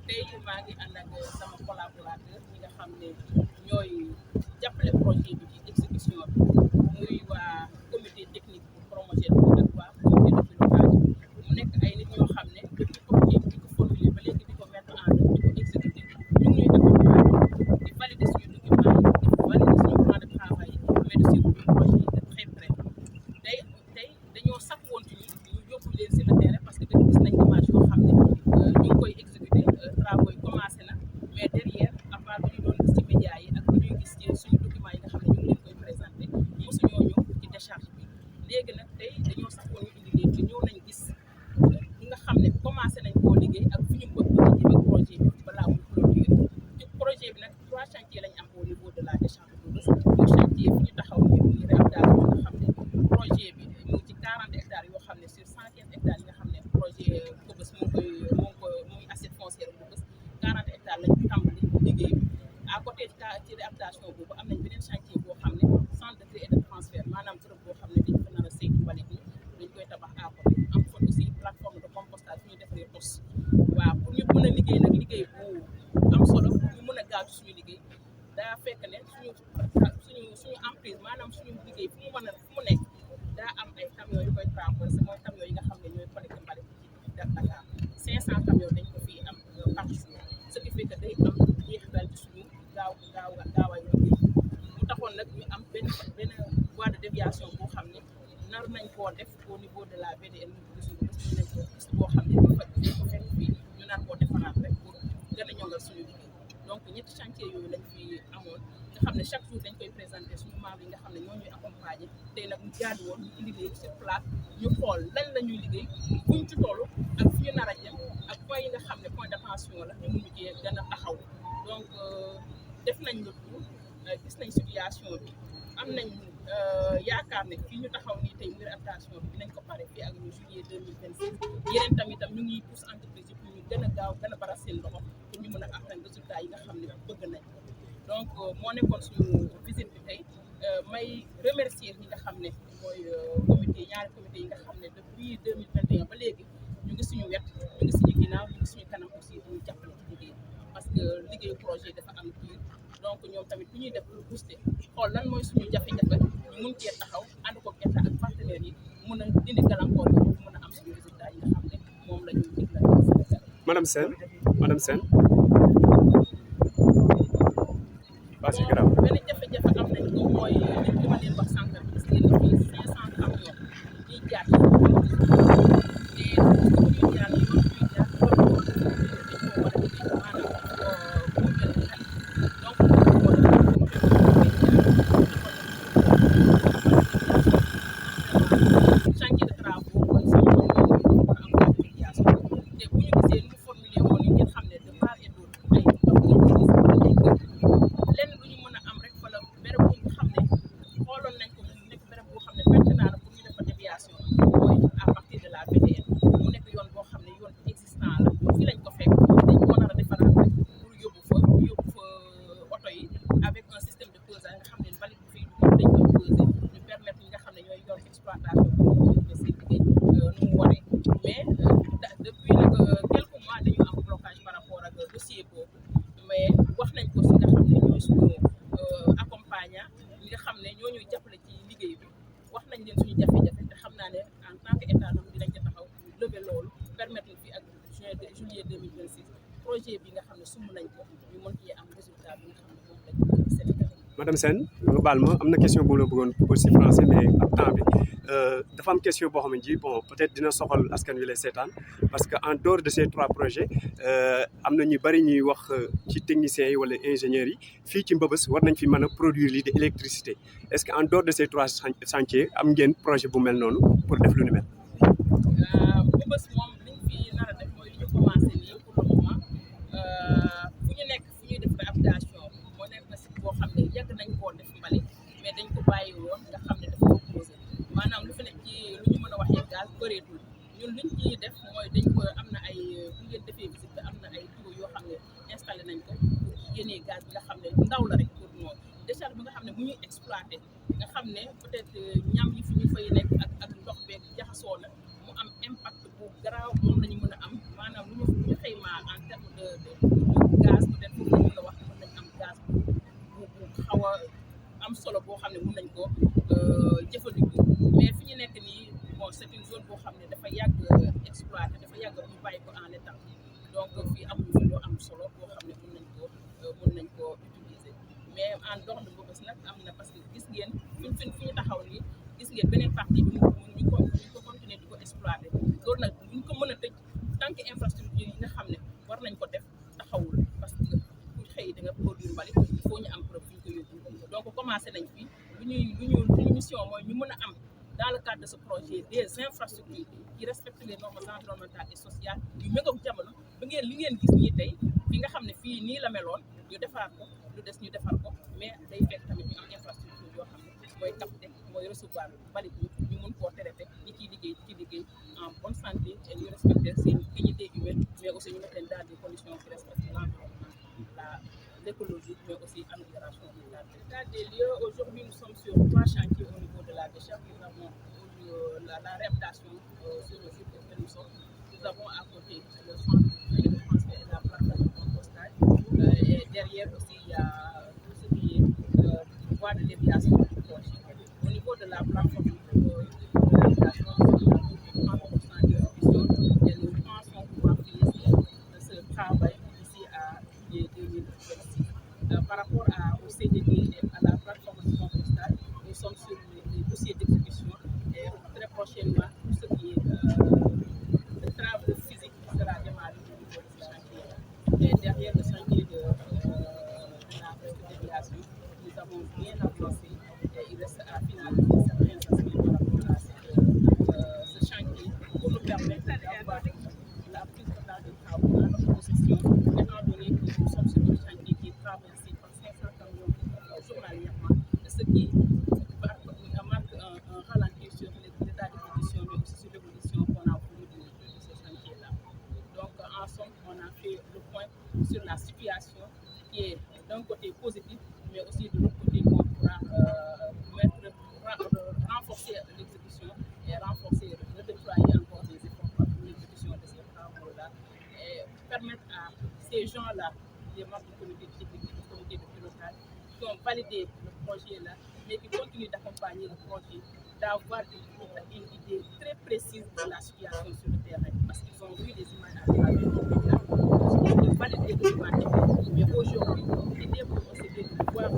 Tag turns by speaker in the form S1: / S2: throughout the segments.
S1: tey maa ngi ànd ak sama collaborateur ñi nga xam ne ñooy jàppale projet bi ci exécution bi muy waa comité technique pour promotion bi ak waa comité de pilotage mu nekk ay nit ñoo xam ne depuis projet bi di ko formuler ba léegi di ko mettre en œuvre di ko exécuter ñu ngi ñuy accompagner di valider suñu document yi di valider suñu plan de travail mais de suivre projet yi de très près tey dañoo sakk woon ci ñu yóbbu leen sur le terrain parce que dañu gis nañ image yoo xam ne ñu ngi koy exécuter travaux yi commencé na mais derrière à part lu ñu doon gis ci médias yi ak lu ñuy gis ci suñu documents yi nga xam ne ñu ngi leen koy présenté mosuñoo ñëw ci décharge bi léegi nag tey dañoo sakk woon ñu indi leen ci ñëw nañ gis ñi nga xam ne commencé nañ koo liggéey ak fu ñu bëgg a jëmee projet bi balaa muy clôturer ci projet bi nag 3 chantiers lañ am au niveau de la décharge de Rebeuss le chantier fi ñu taxaw nii muy réhabilitation nga xam ne projet bi mu ngi ci 40 hectares yoo xam ne sur 115 hectares yi nga xam ne projet Rebeuss muy assiette foncière Rebeuss 40 hectares lañ tàmbali liggéey bi à côté ci réhabilitation boobu am nañ beneen chantier boo xam ne centre de tri et de transfert maanaam bërëb boo xam ne dañ ko nar a saytu mbalit mi dañ koy tabax à côté am fa aussi plateforme de compostage fi ñu defaree tos waaw pour ñu mën a liggéey nag liggéey bu am solo pour ñu mën a gaaw ci suñu liggéey daa fekk ne suñu emprise maanaam suñu liggéey fu mu nekk daa am ay camions yu koy traversé mooy camions yi nga xam ne ñooy collecté mbalit ci Dakar 500 camions dañ ko fii am par jour ce qui fait que day am jeexital ci suñu gaawaay liggéey mu taxoon nag ñu am benn voie de déviation boo xam ne nar nañ koo def au niveau de la VDN ñu suñu nañ ko gis boo xam ne dañ ko fekk fii ñu nar koo defaraat rek pour gën a ñongal suñu liggéey donc ñetti chantier yooyu lañ fi amoon nga xam ne chaque jour dañ koy présenté suñu membres yi nga xam ne ñoo ñuy accompagner tey nag ñu jaadu woon ñu indi leen sur place ñu xool lan la ñuy liggéey buñ ci toll ak fi ñu nar a jëm ak point yi nga xam ne point d'attention la ñu mun cee gën a taxaw donc def nañ le tout gis nañ situation bi am nañ yaakaar ne fii ñu taxaw nii tey muy réhabilitation bi dinañ ko pare fii ak ñu juillet 2026 yeneen tamitam ñu ngi pousse entreprise yi pour ñu gën a gaaw gën a baral seen loxo pour ñu mën a atteindre résultat yi nga xam ne bëgg nañ donc moo nekkoon suñu visite bi tey may remercier ñi nga xam ne mooy ñaari comité yi nga xam ne depuis 2021 ba léegi ñu ngi suñu wet ñu ngi suñu ginnaaw ñu ngi suñu kanam aussi di ñu jàppale ci liggéey parce que liggéeyu projet dafa am kii donc ñoom tamit bu ñuy def pour booster xool lan mooy suñu jafe-jafe ñu mun cee taxaw ànd ko état ak partenaires yi mun a dindi gàllankoor yi ñu mun a am suñu résultat yi nga xam ne moom la ñu diglal Sénégal.
S2: Madame Sène
S1: benn jafe-jafe am nañ ko mooy li ma leen wax sànq gis ngeen ne fii 500 camions yiy jaar te ñuy jaar yoon ñuy jaar xool ko dañ ko war a liggéey maanaam bu mel ni xel donc chantier de travaux mooy sama mën a am application te bu ñu gisee ñu formulé woon yi ngeen xam ne de part et d'autre ay ndox ngeen ko gis wala ay kër lenn lu ñu mën a am rek wala béréb bu nga xam ne xooloon nañ ko mu nekk béréb boo xam ne pertinent na pour ñu def fa déviation mooy à partir de la VDN mu nekk yoon boo xam ne yoon existant la fii lañ ko fekk dañ ko nar a defaraat rek pour yóbbu fa oto yi avec un système de pesage nga xam ne mbalit bi fii dañ koy peser ñu permettre ñi nga xam ne ñooy yor exploitation bi mën a def seen liggéey nu mu waree mais depuis nag quelques mois dañu am blocage par rapport ak dossier boobu mais wax nañ ko si nga xam ne ñooy suñu accompagnant ñi nga xam ne ñoo ñuy jàppale ci liggéey bi wax nañ leen suñu jafe-jafe te xam naa ne en tant que état tam dinañ ca taxaw pour lever loolu permettre fii ak juillet 2026 projet bi nga xam ne sumb nañ ko ñu mën cee am résultat bi nga xam ne moom lañ bëgg Sénégal.
S2: Madame Sène nga baal ma am na question bu la bëggoon posé si français mais ak temps bi dafa am question boo xam ne ji bon peut-être dina soxal askan wi lay seetaan parce que en dehors de ces 3 projets am na ñu bari ñuy wax ci techniciens yi wala ingénieurs yi fii ci Mbeubeuss war nañ fi mën a produire lii de électricité est-ce que en dehors de ces 3 chantiers am ngeen projet bu mel noonu pour def lu ni mel.
S1: Mbeubeuss moom liñ fi nar a def mooy li ñu commencé nii pour le moment fu ñu nekk fu ñuy def réhabilitation moo nekk na si boo xam ne yàgg nañ koo def mbalit mais dañ ko bàyyi woon nga xam ne dafa proposé maanaam lu fi nekk ci lu ñu mën a waxee gaz bëreetul ñun liñ ciy def mooy dañ ko am na ay bu ngeen defee visite am na ay tuyaux yoo xam ne installé nañ ko pour génnee gaz bi nga xam ne ndaw la rek pour noonu décharge bi nga xam ne bu ñuy exploité nga xam ne peut-être ñam yi fi ñu fay nekk ak ndox beeg jaxasoo na mu am impact bu garaaw moom la ñu mën a am maanaam lu ñu xëymaa en terme de en dehors de Mbeubeuss nag am na parce que gis ngeen fi ñu taxaw nii gis ngeen beneen partie bi ñu ko continuer di ko exploiter loolu nag duñ ko mën a tëj tant que infrastructure yi nga xam ne war nañ ko def taxawul parce que ku xëy da nga produire mbalit il faut ñu am preuve fu ñu ko yóbbu donc commencé nañ fii suñu mission mooy ñu mën a am dans le cadre de ce projet des infrastructures qui respectent les normes environnementales et sociales yu méngoog jamono ba ngeen li ngeen gis nii tey fi nga xam ne fii nii la meloon ñu defaraat ko lu des ñu defar ko mais day fekk tamit ñu am infrastructure yoo xam ne mooy capté mooy recevoir mbalit ñu mun koo traité ñi ciy liggéey en bonne santé et ñu respecter seen dignité humaine mais aussi ñu mettre leen dans des conditions qui respectent l'environnement, l'écologie, mais aussi l'amélioration de l'état des lieux. Aujourd'hui, nous sommes sur 3 chantiers au niveau de la décharge. Nous avons la réhabilitation sur le site de Pélusson. Nous avons à côté le centre de transfert et la plateforme de compostage. Et derrière aussi, il y a tout ce qui est voie de déviation du projet. Au niveau de la plateforme de réhabilitation, nous avons 30% d'exécution et nous pensons pouvoir finir ce travail d'ici à juillet 2026. Par rapport au CDD et à la plateforme de compostage, nous sommes sur les dossiers d'exécution et très prochainement, tout ce qui est le travail physique sera démarré au niveau de ce chantier-là. Et derrière le chantier de la déviation, nous avons bien avancé et il reste à finaliser certains aspects par rapport à ce chantier pour nous permettre d'avoir la prise totale des travaux à notre possession, étant donné que nous sommes sur un chantier qui est traversé par 500 camions journalièrement, ce qui marque un ralenti sur l'état d'exécution, mais aussi sur l'évolution qu'on a voulu de ce chantier-là. Donc, en somme, on a fait le point sur la situation qui est d'un côté positif, mais aussi de l'autre côté qu'on pourra renforcer l'exécution et renforcer, redéployer encore des efforts pour l'exécution de ces travaux-là et permettre à ces gens-là, les membres du comité technique, du comité de pilotage, qui ont validé le projet-là, mais qui continuent d'accompagner le projet, d'avoir une idée très précise de la situation sur le terrain, parce qu'ils ont vu les images à travers le média, ils ont validé le document, mais aujourd'hui, l'idée pour eux, c'était de voir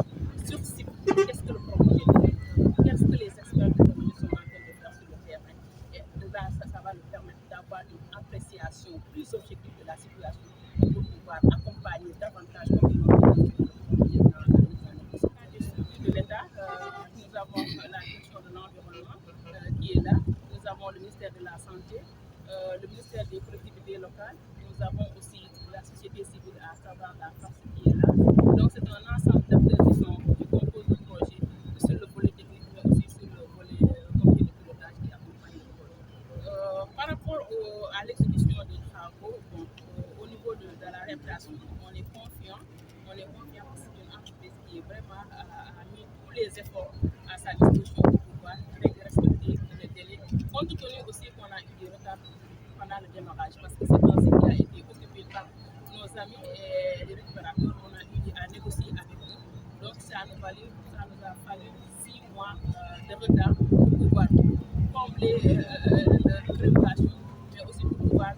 S1: sur site qu'est-ce que le projet fait, qu'est-ce que les experts du projet sont en train de faire sur le terrain. Et là, ça va nous permettre d'avoir une appréciation plus objective de la situation pour pouvoir accompagner davantage comme ils l'ont dit de l'État. Nous avons la direction de l'environnement qui est là. Nous avons le ministère de la Santé, le ministère des collectivités locales. Nous avons aussi la société civile, à savoir la FACE qui est là. Donc c'est un ensemble d'acteurs qui composent le projet sur le volet technique, mais aussi sur le volet comité de pilotage qui accompagne le projet. Par rapport à l'exécution des travaux, au niveau de la réhabilitation, on est confiant parce que c'est une entreprise qui est vraiment a mis tous les efforts à sa disposition pour pouvoir respecter les délais, compte tenu aussi qu'on a eu des retards pendant le démarrage, parce que c'est un site qui a été occupé par nos amis et les récupérateurs. On a eu à négocier avec eux, donc ça nous a fallu 6 mois de retard pour pouvoir combler la préoccupation, mais aussi pour pouvoir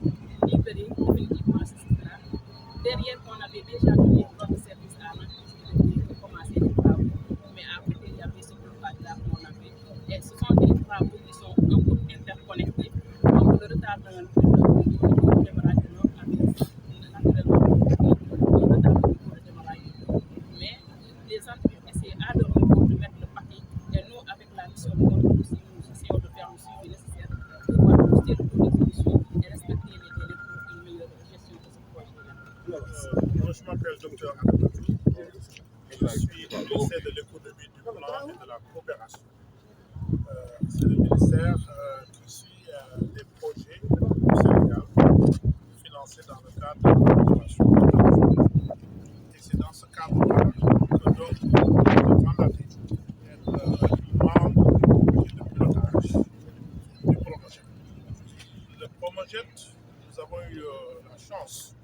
S1: libérer définitivement ce site-là. Derrière, on avait déjà donné notre service à l'entreprise qui devait commencer les travaux, mais à côté, il y avait ce blocage-là qu'on a fait. Et ce sont des travaux qui sont un peu interconnectés, donc le retard de démarrage de l'eau avait naturellement un retard de démarrage de l'eau. Mais les entreprises essaient à leur niveau de mettre le paquet, et nous, avec la mission de notre aussi, nous essayons de faire le suivi nécessaire pour pouvoir booster le taux d'exécution et respecter les délais pour une meilleure gestion de ce projet-là.
S3: Je m'appelle Dr Anatoli. Je suis ministère de l'économie, du plan et de la coopération. C'est le ministère qui suit des projets au Sénégal financés dans le cadre de la coopération. Et c'est dans ce cadre-là que donc je mandaté d'être membre du comité de pilotage du Promojet. Le Promojet, nous avons eu la chance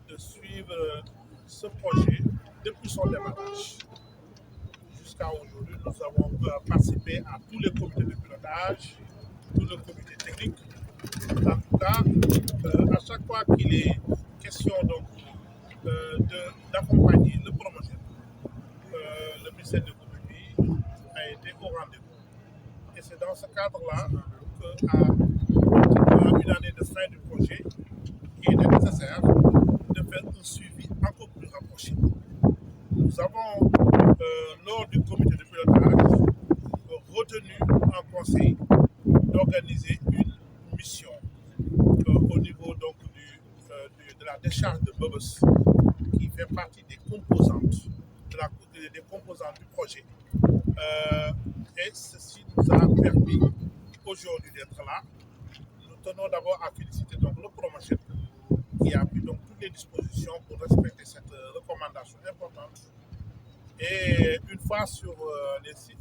S3: de suivre ce projet depuis son démarrage. Jusqu'à aujourd'hui, nous avons participé à tous les comités de pilotage, tous les comités techniques. En tout cas, à chaque fois qu'il est question d'accompagner le promoteur, nous avons, lors du comité de pilotage, retenu en conseil d'organiser une mission au niveau donc de la décharge de Bobos, qui fait partie des composantes, des composantes du projet. Et ceci nous a permis aujourd'hui d'être là. Nous tenons d'abord à féliciter donc le promotion qui a pris donc toutes les dispositions pour respecter cette recommandation importante. Et une fois sur le site,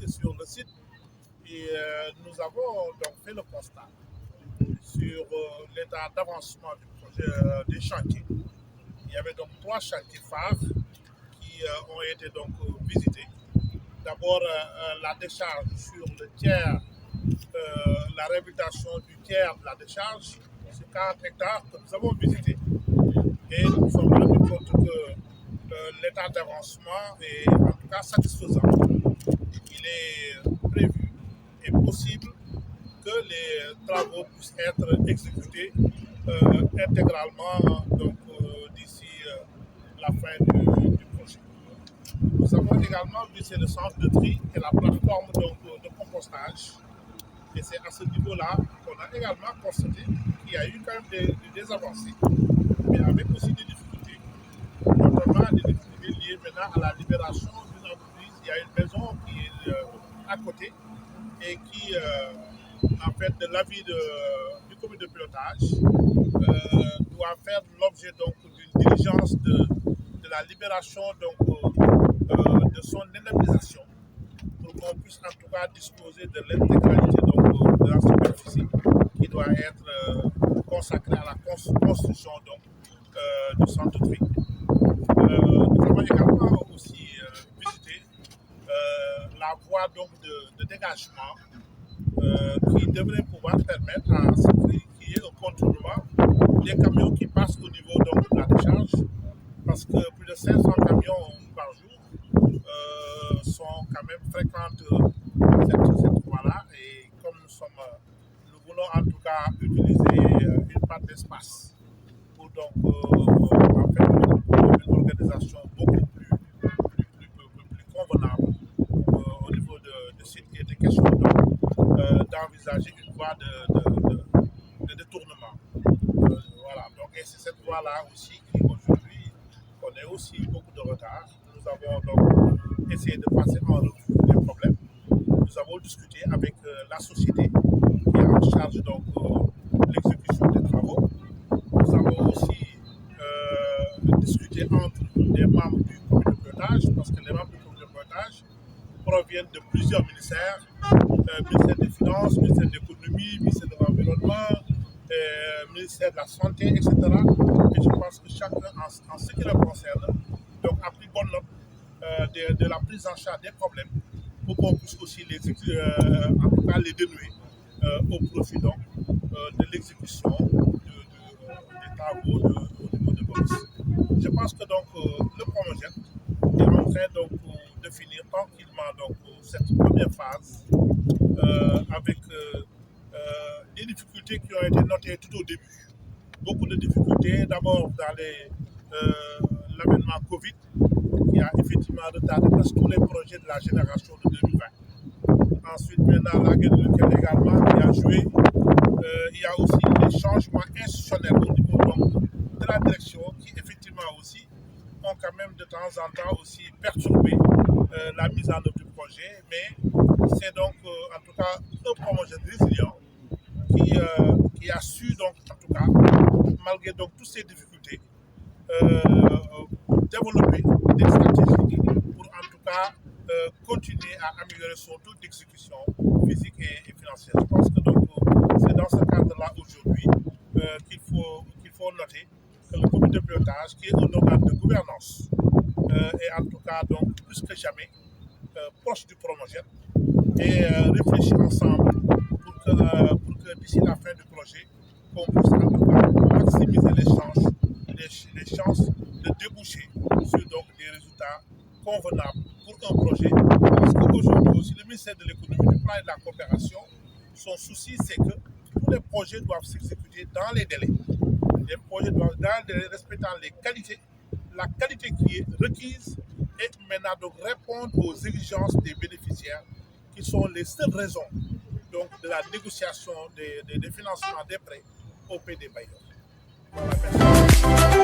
S3: nous avons donc fait le constat sur l'état d'avancement du projet des chantiers. Il y avait donc 3 chantiers phares qui ont été donc visités. D'abord la décharge sur le tiers, la réhabilitation du tiers de la décharge, c'est 40 hectares que nous avons visité. Et nous nous sommes rendus compte que l'état d'avancement est en tout cas satisfaisant. Il est prévu et possible que les travaux puissent être exécutés intégralement d'ici la fin du projet. Nous avons également visité le centre de tri et la plateforme de compostage. Et c'est à ce niveau-là qu'on a également constaté qu'il y a eu quand même des avancées, mais avec aussi des difficultés, notamment des difficultés liées maintenant à la libération d'une entreprise. Il y a une maison qui est à côté et qui, en fait, de l'avis du comité de pilotage, doit faire l'objet d'une diligence de la libération de son indemnisation, pour qu'on puisse en tout cas disposer de l'intégralité de la superficie qui doit être consacrée à la construction du centre de tri. Nous avons également aussi visité la voie de dégagement qui devrait pouvoir permettre à ce qu'il y ait un contournement des camions qui passent au niveau de la décharge, parce que plus de 500 camions par jour sont quand même fréquentes cette voie-là, et comme nous voulons en tout cas utiliser une part d'espace pour en fait une organisation beaucoup plus convenable au niveau de site. Il était question d'envisager une voie de détournement. Voilà, donc et c'est cette voie-là aussi qui aujourd'hui connaît aussi beaucoup de retard. Nous avons donc essayé de passer en revue les problèmes. Nous avons discuté avec la société qui est en charge l'exécution des travaux. Nous avons aussi discuté entre les membres du comité de pilotage, parce que les membres du comité de pilotage proviennent de plusieurs ministères, ministère des Finances, ministère de l'Économie, ministère de l'Environnement, ministère de la Santé, etc. Et je pense que chacun, en ce qui le concerne, donc, a pris bonne note de la prise en charge des problèmes, pour qu'on puisse aussi en tout cas les dénouer au profit de l'exécution des travaux au niveau de Boris. Je pense que le promogène est en train de finir tranquillement cette première phase avec des difficultés qui ont été notées tout au début. Beaucoup de difficultés, d'abord dans l'avènement Covid, qui a effectivement retardé presque tous les projets de la génération de 2020. Ensuite, maintenant, la guerre de l'Ukraine également qui a joué. Il y a aussi des changements institutionnels au niveau de la direction qui, effectivement, aussi ont quand même de temps en temps aussi perturbé la mise en œuvre du projet. Mais c'est en tout cas, un projet résilient qui a su, en tout cas, malgré toutes ces difficultés, développer des stratégies pour en tout cas continuer à améliorer son taux d'exécution physique et financière. Je pense que c'est dans ce cadre-là aujourd'hui qu'il faut noter que le comité de pilotage, qui est un organe de gouvernance, est en tout cas plus que jamais proche du promogène, et réfléchit ensemble pour que d'ici la fin du projet, qu'on puisse en tout cas maximiser les chances de déboucher sur des résultats convenables pour un projet. Parce qu'aujourd'hui aussi, le ministère de l'Économie, du Plan et de la Coopération, son souci, c'est que tous les projets doivent s'exécuter dans les délais. Les projets doivent, dans les délais, respectant les qualités, la qualité qui est requise, et maintenant donc répondre aux exigences des bénéficiaires qui sont les seules raisons donc, de la négociation des financements des prêts auprès des bailleurs. Voilà, merci.